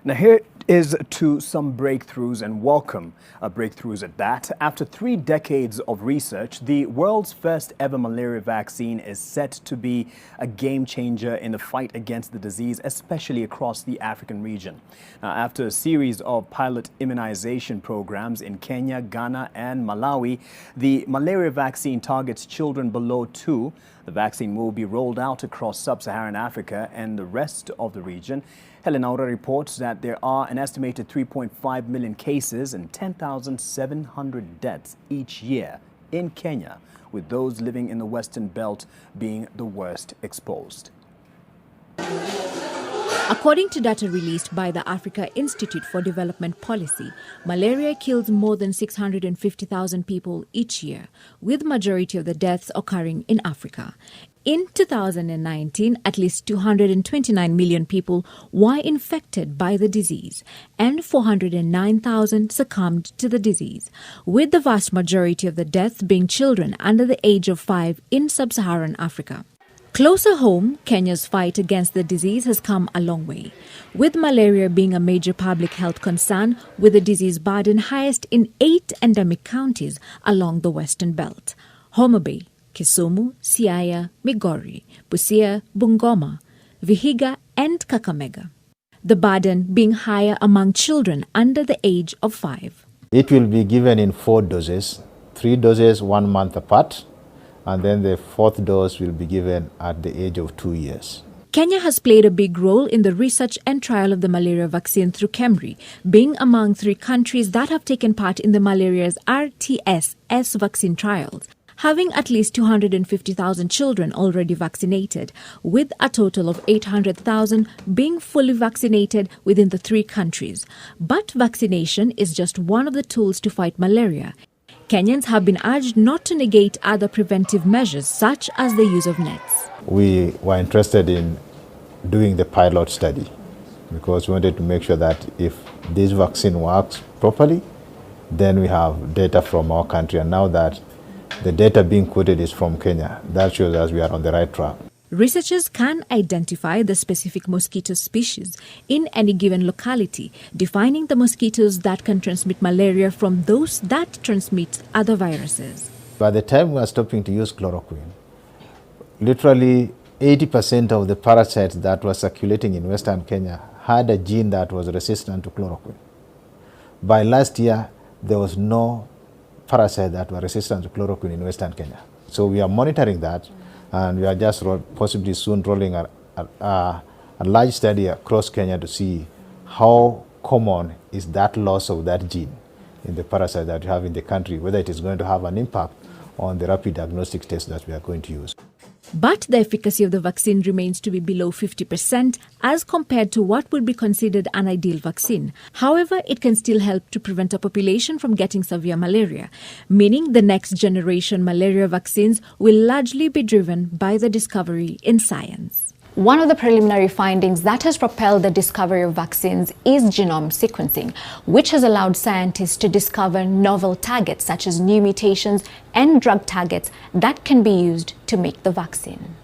Now here is to some breakthroughs, and welcome breakthroughs at that. After 3 decades of research, the world's first ever malaria vaccine is set to be a game changer in the fight against the disease, especially across the African region. Now, after a series of pilot immunization programs in Kenya, Ghana and Malawi, the malaria vaccine targets children below 2. The vaccine will be rolled out across sub-Saharan Africa and the rest of the region. Helen Aura reports that there are an estimated 3.5 million cases and 10,700 deaths each year in Kenya, with those living in the Western Belt being the worst exposed. According to data released by the Africa Institute for Development Policy, malaria kills more than 650,000 people each year, with majority of the deaths occurring in Africa. In 2019, at least 229 million people were infected by the disease, and 409,000 succumbed to the disease, with the vast majority of the deaths being children under the age of 5 in sub-Saharan Africa. Closer home, Kenya's fight against the disease has come a long way, with malaria being a major public health concern, with the disease burden highest in 8 endemic counties along the Western Belt: Homa Bay, Kisumu, Siaya, Migori, Busia, Bungoma, Vihiga and Kakamega. The burden being higher among children under the age of 5. It will be given in 4 doses, 3 doses 1 month apart, and then the 4th dose will be given at the age of 2 years. Kenya has played a big role in the research and trial of the malaria vaccine through KEMRI, being among 3 countries that have taken part in the malaria's RTS-S vaccine trials, having at least 250,000 children already vaccinated, with a total of 800,000 being fully vaccinated within the 3 countries. But vaccination is just one of the tools to fight malaria. Kenyans have been urged not to negate other preventive measures, such as the use of nets. We were interested in doing the pilot study because we wanted to make sure that if this vaccine works properly, then we have data from our country. And now that the data being quoted is from Kenya, that shows us we are on the right track. Researchers can identify the specific mosquito species in any given locality, defining the mosquitoes that can transmit malaria from those that transmit other viruses. By the time we are stopping to use chloroquine, literally 80% of the parasites that were circulating in Western Kenya had a gene that was resistant to chloroquine. By last year, there was no parasite that were resistant to chloroquine in Western Kenya. So we are monitoring that, and we are just possibly soon rolling a large study across Kenya to see how common is that loss of that gene in the parasite that we have in the country, whether it is going to have an impact on the rapid diagnostic test that we are going to use. But the efficacy of the vaccine remains to be below 50% as compared to what would be considered an ideal vaccine. However, it can still help to prevent a population from getting severe malaria, meaning the next generation malaria vaccines will largely be driven by the discovery in science. One of the preliminary findings that has propelled the discovery of vaccines is genome sequencing, which has allowed scientists to discover novel targets such as new mutations and drug targets that can be used to make the vaccine.